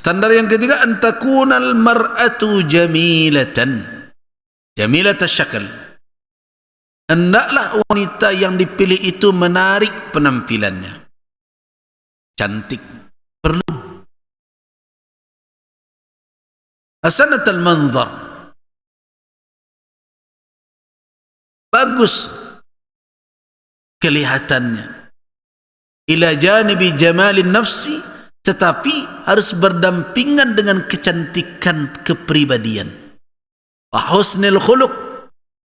Standar yang ketiga, antakunal mar'atu jamilatan, jamilatas syakal. Hendaklah wanita yang dipilih itu menarik penampilannya, cantik, perlu hasanatul manzar, bagus kelihatannya, ila janibi jamalin nafsi, tetapi harus berdampingan dengan kecantikan kepribadian, wa husnul khuluq,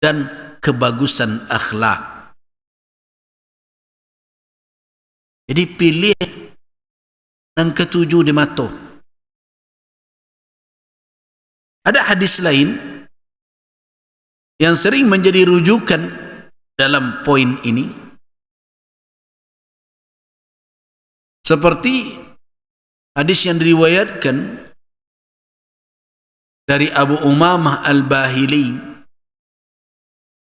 dan kebagusan akhlak. Jadi pilih yang ketujuh di mata. Ada hadis lain yang sering menjadi rujukan dalam poin ini, seperti hadis yang diriwayatkan dari Abu Umamah Al-Bahili,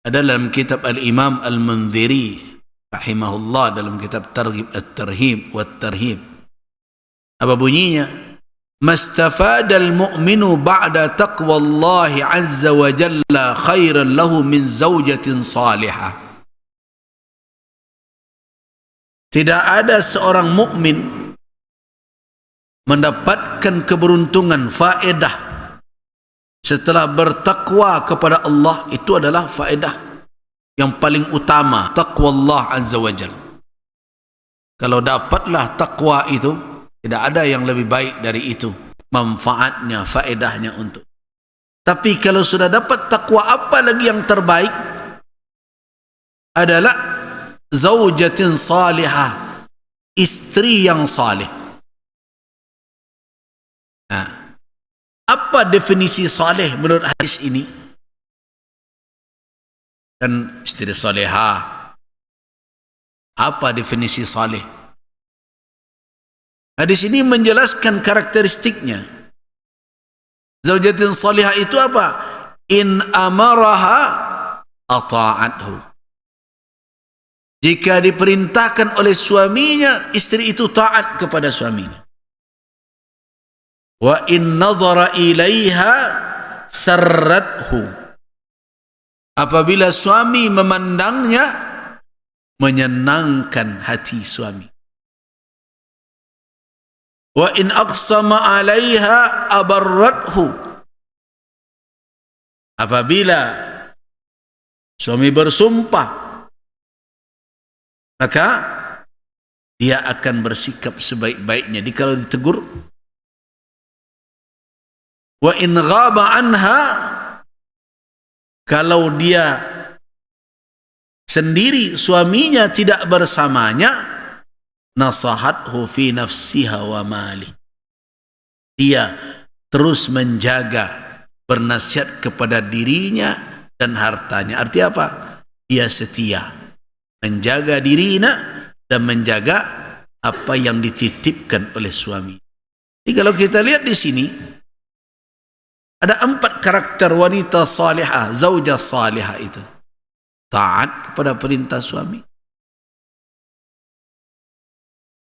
ada dalam kitab Al-Imam Al-Munziri rahimahullah, dalam kitab Targhib At-Tarhib Wat-Tarhib. Apa bunyinya? Mastafadal mu'minu ba'da taqwallahi azza wa jalla khairan lahu min zawjatin salihah. Tidak ada seorang mukmin mendapatkan keberuntungan, faedah setelah bertakwa kepada Allah. Itu adalah faedah yang paling utama, takwa Allah azza wa jalla. Kalau dapatlah takwa itu, tidak ada yang lebih baik dari itu manfaatnya, faedahnya untuk. Tapi kalau sudah dapat takwa, apa lagi yang terbaik? Adalah zaujatin salihah, istri yang saleh. Apa definisi saleh menurut hadis ini? Kan istri salehah. Apa definisi saleh? Hadis ini menjelaskan karakteristiknya. Zaujatin salihah itu apa? In amaraha ata'athu. Jika diperintahkan oleh suaminya, istri itu taat kepada suaminya. Wa in nadhara ilaiha sarrathu. Apabila suami memandangnya, menyenangkan hati suami. Wa in aqsama alaiha abarrathu. Apabila suami bersumpah, maka dia akan bersikap sebaik-baiknya. Jadi kalau ditegur, wa in ghaba anha, kalau dia sendiri, suaminya tidak bersamanya, nasahathu fi nafsiha wa mali. Dia terus menjaga, bernasihat kepada dirinya dan hartanya. Artinya apa? Dia setia menjaga dirinya dan menjaga apa yang dititipkan oleh suami. Jadi kalau kita lihat di sini, ada 4 karakter wanita salihah, zaujah salihah itu. Taat kepada perintah suami,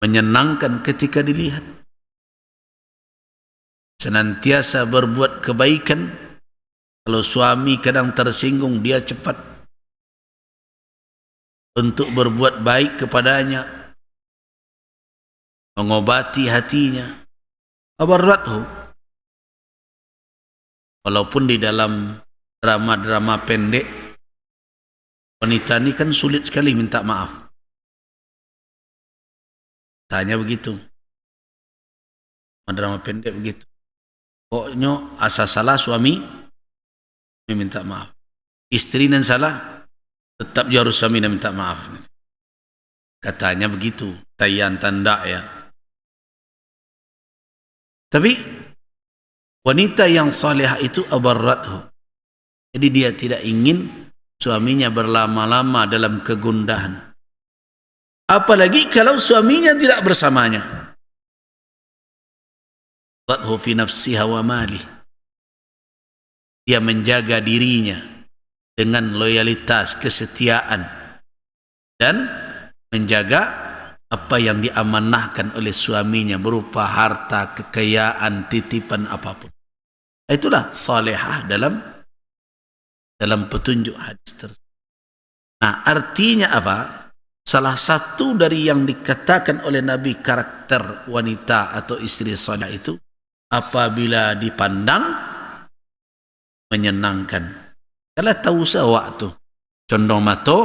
menyenangkan ketika dilihat, senantiasa berbuat kebaikan. Kalau suami kadang tersinggung, dia cepat untuk berbuat baik kepadanya, mengobati hatinya. Abarrathu. Walaupun di dalam drama-drama pendek, wanita ini kan sulit sekali minta maaf. Tanya begitu. Drama pendek begitu. Pokoknya asal salah suami, minta maaf. Istri yang salah, tetap dia harus suami dan minta maaf. Katanya begitu, tayan tanda ya. Tapi wanita yang salihah itu abarrathu. Jadi dia tidak ingin suaminya berlama-lama dalam kegundahan. Apalagi kalau suaminya tidak bersamanya. Abarrathu fi nafsiha wa mali. Dia menjaga dirinya dengan loyalitas, kesetiaan, dan menjaga apa yang diamanahkan oleh suaminya berupa harta, kekayaan, titipan apapun. Itulah salihah dalam petunjuk hadis tersebut. Nah, artinya apa? Salah satu dari yang dikatakan oleh Nabi karakter wanita atau istri salih itu apabila dipandang menyenangkan. Kalau tahu waktu condong mato.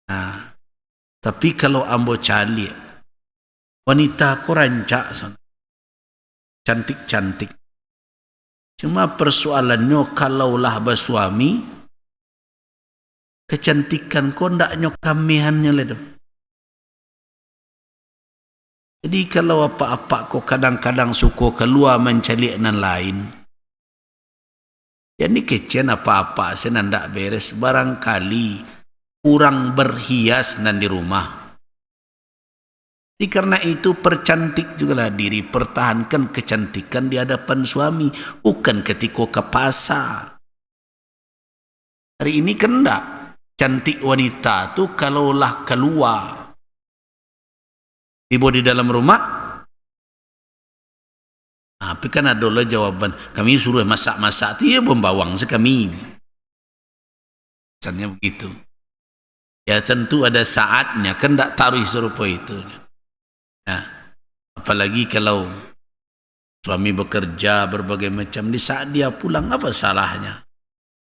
Nah, tapi kalau ambo cali wanita aku rancak sana. Cantik-cantik. Cuma persoalannya kalaulah bersuami kecantikan kau ndaknya kamihannya ledo. Jadi kalau apa-apa kau kadang-kadang suka keluar mencari nan lain. Jadi kecian apa-apa saya ndak beres barangkali kurang berhias nan di rumah. Jadi karena itu percantik jugalah diri, pertahankan kecantikan di hadapan suami, bukan ketika ke pasar. Hari ini kan enggak cantik wanita tu kalaulah keluar ibu di dalam rumah. Tapi kan ada lah jawaban, kami suruh masak-masak tu ya pembawang sekami. Misalnya begitu. Ya tentu ada saatnya, kan tak taruh serupa itu. Nah, apalagi kalau suami bekerja berbagai macam, di saat dia pulang apa salahnya?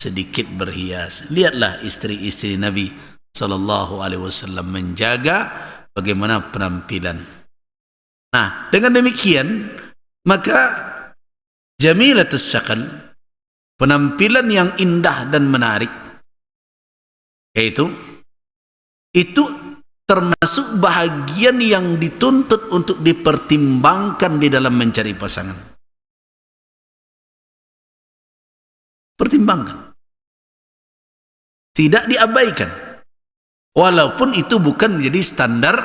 Sedikit berhias. Lihatlah istri-istri Nabi sallallahu alaihi wasallam menjaga bagaimana penampilan. Nah, dengan demikian maka jamilatus syakal, penampilan yang indah dan menarik, yaitu itu termasuk bahagian yang dituntut untuk dipertimbangkan di dalam mencari pasangan. Pertimbangkan. Tidak diabaikan. Walaupun itu bukan menjadi standar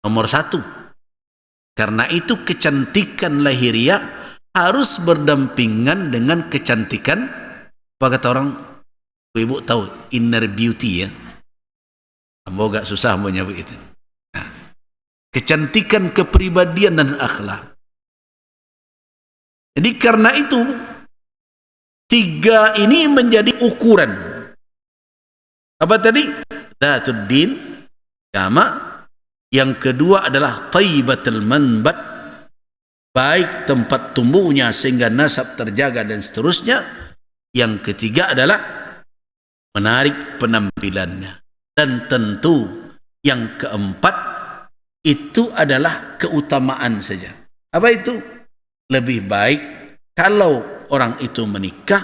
nomor satu. Karena itu kecantikan lahiriah harus berdampingan dengan kecantikan, apa kata orang, ibu tahu, inner beauty ya. Ambo agak susah mau nyebut itu. Nah, kecantikan kepribadian dan akhlak. Jadi karena itu tiga ini menjadi ukuran. Apa tadi? Dhatud din, agama. Yang kedua adalah thayyibatul manbat, baik tempat tumbuhnya sehingga nasab terjaga dan seterusnya. Yang ketiga adalah menarik penampilannya. Dan tentu yang keempat itu adalah keutamaan saja. Apa itu? Lebih baik kalau orang itu menikah,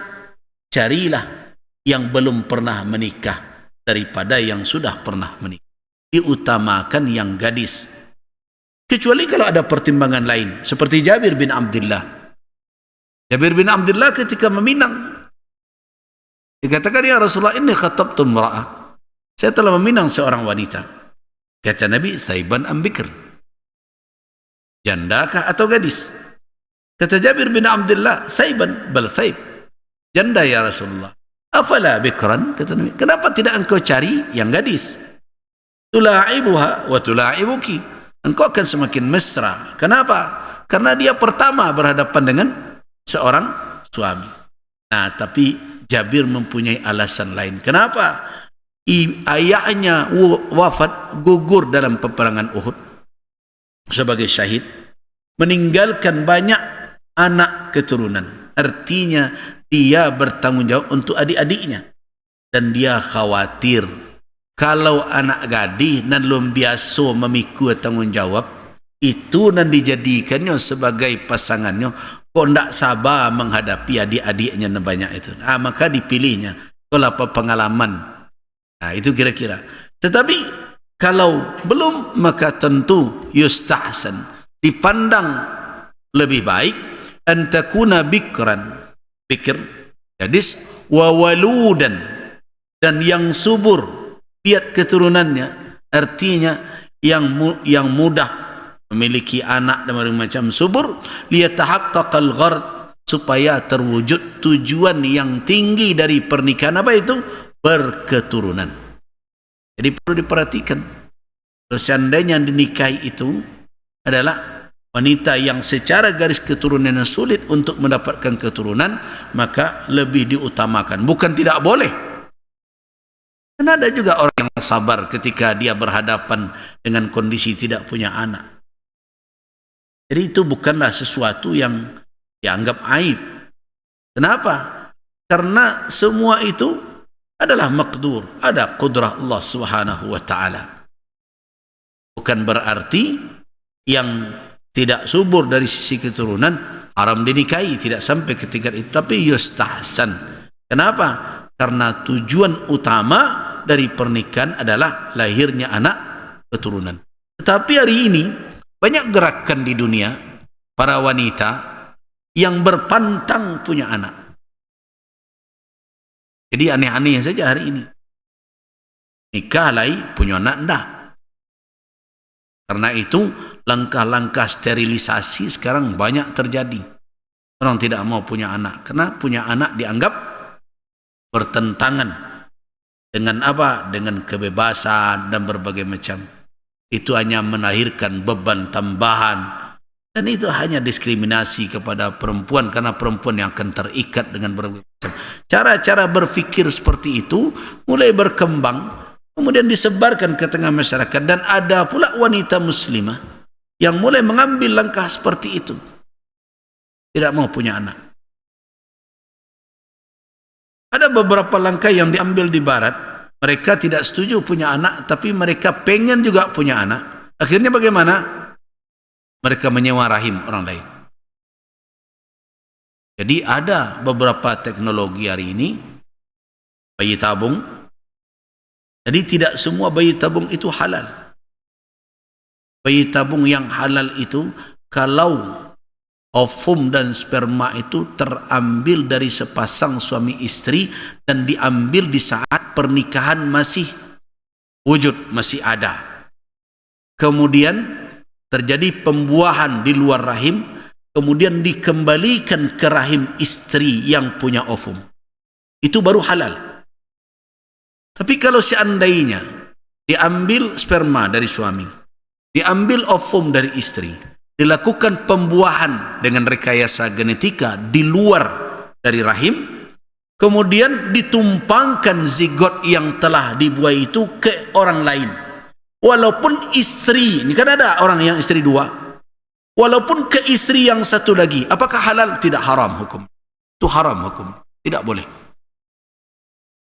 carilah yang belum pernah menikah daripada yang sudah pernah menikah. Diutamakan yang gadis. Kecuali kalau ada pertimbangan lain. Seperti Jabir bin Abdullah. Jabir bin Abdullah ketika meminang, dikatakan, ya Rasulullah, inni khatabtu imra'ah. Saya telah meminang seorang wanita. Kata Nabi, thayban am bikr? Jandakah atau gadis? Kata Jabir bin Abdullah, thayban bal thayb. Janda ya Rasulullah. Afala bikran? Kata Nabi, kenapa tidak engkau cari yang gadis? Tula'ibuha wa tula'ibuki. Engkau akan semakin mesra. Kenapa? Karena dia pertama berhadapan dengan seorang suami. Nah, tapi Jabir mempunyai alasan lain. Kenapa? Ayahnya wafat, gugur dalam peperangan Uhud sebagai syahid, meninggalkan banyak anak keturunan. Artinya dia bertanggung jawab untuk adik-adiknya, dan dia khawatir kalau anak gadis nan belum biasa memikul tanggungjawab itu nan dijadikannya sebagai pasangannya, kok ndak sabar menghadapi adik-adiknya yang banyak itu. Maka dipilihnya. Kalau apa pengalaman. Itu kira-kira. Tetapi kalau belum, maka tentu yustahsan, dipandang lebih baik an takuna bikran, bikir gadis, wa waludan, dan yang subur, lihat keturunannya, artinya yang mudah memiliki anak dan macam subur, liyatahaqqaqal ghard, supaya terwujud tujuan yang tinggi dari pernikahan. Apa itu? Berketurunan. Jadi perlu diperhatikan. Kalau seandainya yang dinikahi itu adalah wanita yang secara garis keturunan sulit untuk mendapatkan keturunan, maka lebih diutamakan. Bukan tidak boleh. Karena ada juga orang yang sabar ketika dia berhadapan dengan kondisi tidak punya anak. Jadi itu bukanlah sesuatu yang dianggap aib. Kenapa? Karena semua itu adalah maqdur, ada qudrah Allah Subhanahu wa taala. Bukan berarti yang tidak subur dari sisi keturunan haram dinikahi, tidak sampai ke tingkat itu, tapi yustahsan. Kenapa? Karena tujuan utama dari pernikahan adalah lahirnya anak keturunan. Tetapi hari ini banyak gerakan di dunia para wanita yang berpantang punya anak. Jadi aneh-aneh saja hari ini. Nikah lagi punya anak enggak. Karena itu langkah-langkah sterilisasi sekarang banyak terjadi. Orang tidak mau punya anak karena punya anak dianggap bertentangan dengan apa? Dengan kebebasan dan berbagai macam. Itu hanya melahirkan beban tambahan. Dan itu hanya diskriminasi kepada perempuan karena perempuan yang akan terikat dengan berbagai macam. Cara-cara berfikir seperti itu mulai berkembang, kemudian disebarkan ke tengah masyarakat, dan ada pula wanita muslimah yang mulai mengambil langkah seperti itu. Tidak mau punya anak. Ada beberapa langkah yang diambil di barat. Mereka tidak setuju punya anak, tapi mereka pengen juga punya anak. Akhirnya bagaimana? Mereka menyewa rahim orang lain. Jadi ada beberapa teknologi hari ini, bayi tabung. Jadi tidak semua bayi tabung itu halal. Bayi tabung yang halal itu kalau ovum dan sperma itu terambil dari sepasang suami istri dan diambil di saat pernikahan masih wujud, masih ada. Kemudian terjadi pembuahan di luar rahim, kemudian dikembalikan ke rahim istri yang punya ovum. Itu baru halal. Tapi kalau seandainya diambil sperma dari suami, diambil ovum dari istri, dilakukan pembuahan dengan rekayasa genetika di luar dari rahim, kemudian ditumpangkan zigot yang telah dibuai itu ke orang lain, walaupun istri, ini kan ada orang yang istri dua, walaupun ke istri yang satu lagi, apakah halal? Tidak, haram hukum. Itu haram hukum, tidak boleh.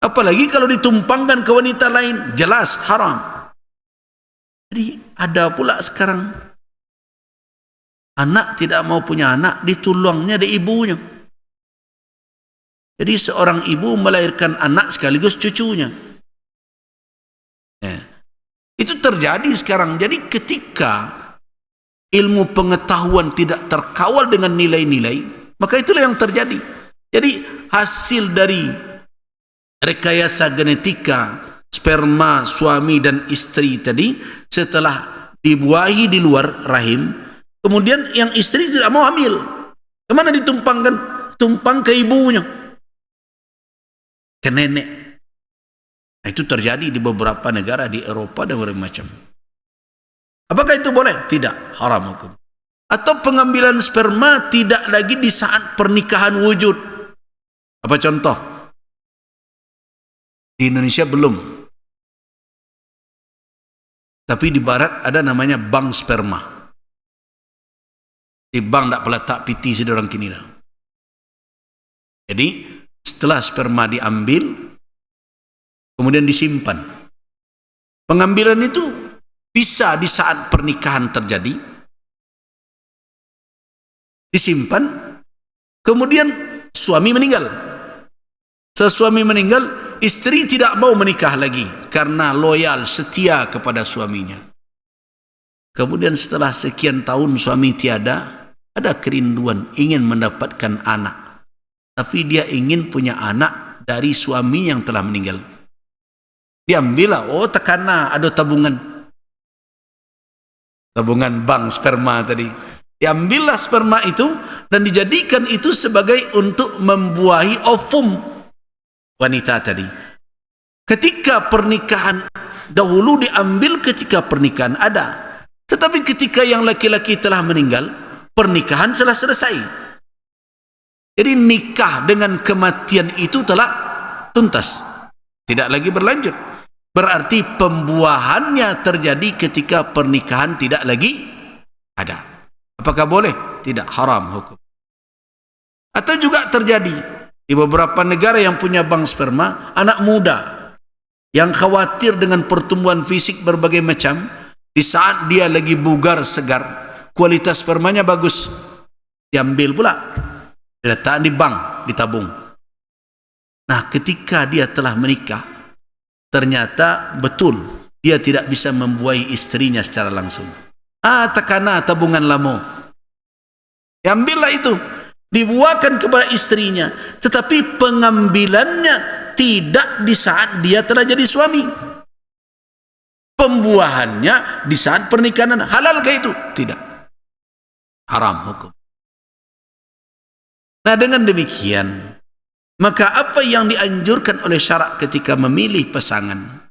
Apalagi kalau ditumpangkan ke wanita lain, jelas haram. Jadi ada pula sekarang anak tidak mau punya anak, ditulangnya dari ibunya. Jadi seorang ibu melahirkan anak sekaligus cucunya. Itu terjadi sekarang. Jadi ketika ilmu pengetahuan tidak terkawal dengan nilai-nilai, maka itulah yang terjadi. Jadi hasil dari rekayasa genetika sperma suami dan istri tadi, setelah dibuahi di luar rahim, kemudian yang istri tidak mau hamil, kemana ditumpangkan? Tumpang ke ibunya, ke nenek. Nah, itu terjadi di beberapa negara di Eropa dan berbagai macam. Apakah itu boleh? Tidak, haram hukum. Atau pengambilan sperma tidak lagi di saat pernikahan wujud. Apa contoh? Di Indonesia belum. Tapi di barat ada namanya bank sperma. Di bank tak peletak piti sedorang kini dah. Jadi setelah sperma diambil, kemudian disimpan. Pengambilan itu bisa di saat pernikahan terjadi, disimpan, kemudian suami meninggal. Sesuami meninggal, istri tidak mau menikah lagi karena loyal, setia kepada suaminya. Kemudian setelah sekian tahun suami tiada, ada kerinduan ingin mendapatkan anak. Tapi dia ingin punya anak dari suami yang telah meninggal. Diambillah, tekana ada tabungan bank sperma tadi. Diambillah sperma itu dan dijadikan itu sebagai untuk membuahi ovum wanita tadi. Ketika pernikahan dahulu diambil ketika pernikahan ada. Tetapi ketika yang laki-laki telah meninggal, pernikahan telah selesai. Jadi nikah dengan kematian itu telah tuntas, tidak lagi berlanjut. Berarti pembuahannya terjadi ketika pernikahan tidak lagi ada. Apakah boleh? Tidak, haram hukum. Atau juga terjadi di beberapa negara yang punya bank sperma, anak muda yang khawatir dengan pertumbuhan fisik berbagai macam, di saat dia lagi bugar segar, kualitas spermanya bagus, diambil pula, diletakkan di bank, ditabung. Nah, ketika dia telah menikah, ternyata betul dia tidak bisa membuahi istrinya secara langsung. Takana tabungan lamo, diambillah itu, dibuahkan kepada istrinya, tetapi pengambilannya tidak di saat dia telah jadi suami. Pembuahannya di saat pernikahan. Halalkah itu? Tidak. Haram hukum. Nah, dengan demikian, maka apa yang dianjurkan oleh syarak ketika memilih pasangan,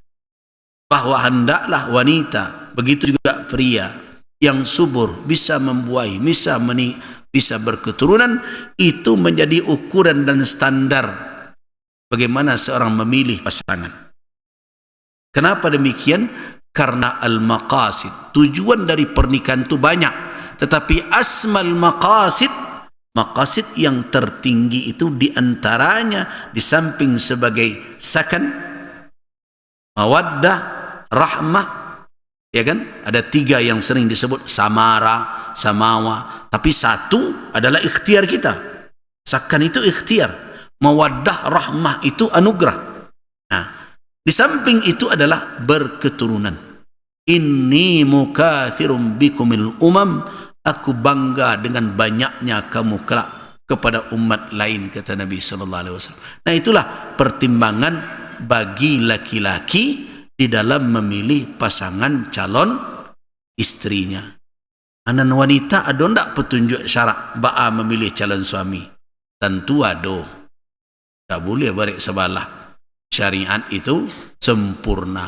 bahwa hendaklah wanita, begitu juga pria yang subur, bisa membuahi, bisa berketurunan, itu menjadi ukuran dan standar bagaimana seorang memilih pasangan. Kenapa demikian? Karena al-maqasid, tujuan dari pernikahan itu banyak, tetapi asmal maqasid, maqasid yang tertinggi itu diantaranya, di samping sebagai sakan, mawaddah, rahmah, ya kan? Ada 3 yang sering disebut samara, samawa, tapi satu adalah ikhtiar kita. Sakan itu ikhtiar, mawaddah, rahmah itu anugerah. Nah, di samping itu adalah berketurunan. Inni mukathirum bikumil umam, aku bangga dengan banyaknya kamu kelak kepada umat lain, kata Nabi sallallahu alaihi wasallam. Nah, itulah pertimbangan bagi laki-laki di dalam memilih pasangan calon istrinya. Anan wanita ada ndak petunjuk syarak ba'a memilih calon suami? Tentu ada. Tak boleh balik sebalah. Syariat itu sempurna.